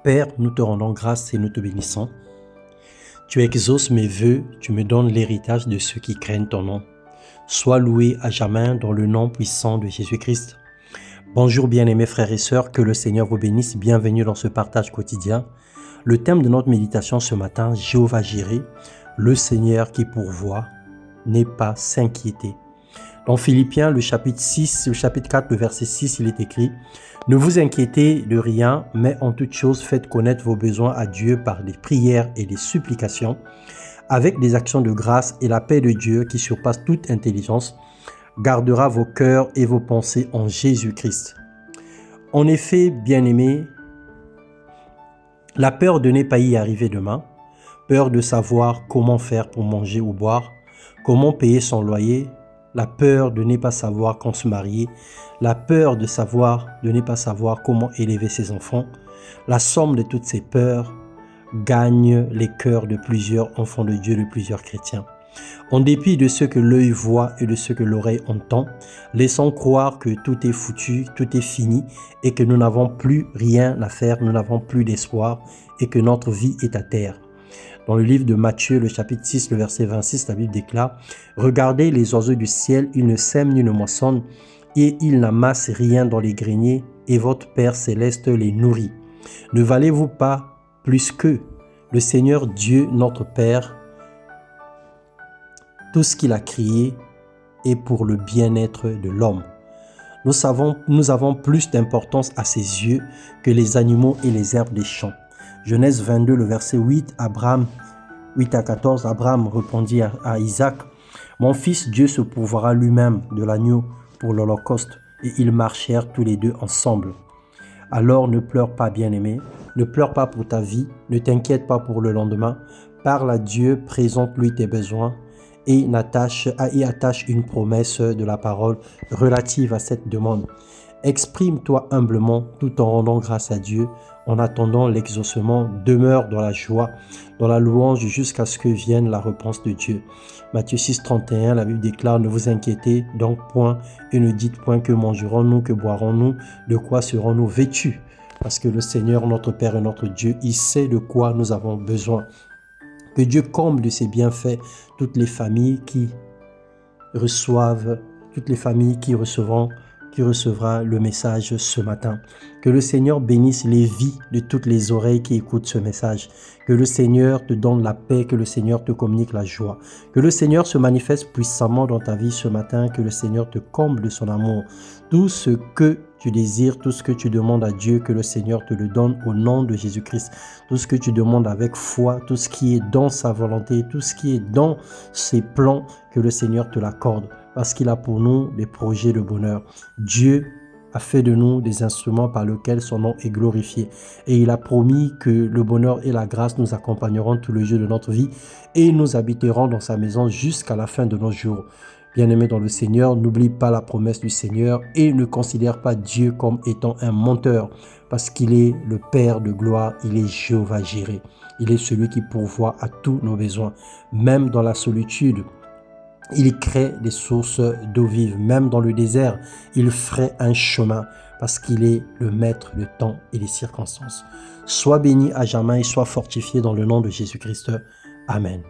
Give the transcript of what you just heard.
Père, nous te rendons grâce et nous te bénissons. Tu exauces mes vœux, tu me donnes l'héritage de ceux qui craignent ton nom. Sois loué à jamais dans le nom puissant de Jésus-Christ. Bonjour bien-aimés frères et sœurs, que le Seigneur vous bénisse. Bienvenue dans ce partage quotidien. Le thème de notre méditation ce matin, Jéhovah Jireh, le Seigneur qui pourvoit, n'est pas s'inquiéter. Dans Philippiens, le chapitre 4, le verset 6, il est écrit « Ne vous inquiétez de rien, mais en toute chose faites connaître vos besoins à Dieu par des prières et des supplications, avec des actions de grâce, et la paix de Dieu qui surpasse toute intelligence, gardera vos cœurs et vos pensées en Jésus-Christ. » En effet, bien-aimés, la peur de ne pas y arriver demain, peur de savoir comment faire pour manger ou boire, comment payer son loyer, la peur de ne pas savoir quand se marier, la peur de ne pas savoir comment élever ses enfants, la somme de toutes ces peurs gagne les cœurs de plusieurs enfants de Dieu, de plusieurs chrétiens. En dépit de ce que l'œil voit et de ce que l'oreille entend, laissons croire que tout est foutu, tout est fini et que nous n'avons plus rien à faire, nous n'avons plus d'espoir et que notre vie est à terre. Dans le livre de Matthieu, le chapitre 6, le verset 26, la Bible déclare « Regardez les oiseaux du ciel, ils ne sèment ni ne moissonnent, et ils n'amassent rien dans les greniers, et votre Père céleste les nourrit. Ne valez-vous pas plus qu'eux, le Seigneur Dieu, notre Père, tout ce qu'il a créé est pour le bien-être de l'homme. Nous avons plus d'importance à ses yeux que les animaux et les herbes des champs. » Genèse 22, le verset 8 à 14, Abraham répondit à Isaac, « Mon fils, Dieu se pourvoira lui-même de l'agneau pour l'holocauste. » Et ils marchèrent tous les deux ensemble. Alors ne pleure pas, bien-aimé, ne pleure pas pour ta vie, ne t'inquiète pas pour le lendemain. Parle à Dieu, présente-lui tes besoins et attache une promesse de la parole relative à cette demande. Exprime-toi humblement tout en rendant grâce à Dieu. En attendant l'exaucement, demeure dans la joie, dans la louange jusqu'à ce que vienne la réponse de Dieu. Matthieu 6, 31, la Bible déclare « Ne vous inquiétez donc point et ne dites point que mangerons-nous, que boirons-nous, de quoi serons-nous vêtus ?» Parce que le Seigneur, notre Père et notre Dieu, il sait de quoi nous avons besoin. Que Dieu comble de ses bienfaits toutes les familles qui recevra le message ce matin. Que le Seigneur bénisse les vies de toutes les oreilles qui écoutent ce message. Que le Seigneur te donne la paix, que le Seigneur te communique la joie. Que le Seigneur se manifeste puissamment dans ta vie ce matin, que le Seigneur te comble de son amour. Tout ce que tu désires, tout ce que tu demandes à Dieu, que le Seigneur te le donne au nom de Jésus-Christ. Tout ce que tu demandes avec foi, tout ce qui est dans sa volonté, tout ce qui est dans ses plans, que le Seigneur te l'accorde. Parce qu'il a pour nous des projets de bonheur. Dieu a fait de nous des instruments par lesquels son nom est glorifié. Et il a promis que le bonheur et la grâce nous accompagneront tous les jours de notre vie et nous habiterons dans sa maison jusqu'à la fin de nos jours. Bien-aimé dans le Seigneur, n'oublie pas la promesse du Seigneur et ne considère pas Dieu comme étant un menteur parce qu'il est le Père de gloire, il est Jéhovah Jireh. Il est celui qui pourvoit à tous nos besoins, même dans la solitude. Il crée des sources d'eau vive. Même dans le désert, il ferait un chemin parce qu'il est le maître de temps et des circonstances. Sois béni à jamais et sois fortifié dans le nom de Jésus-Christ. Amen.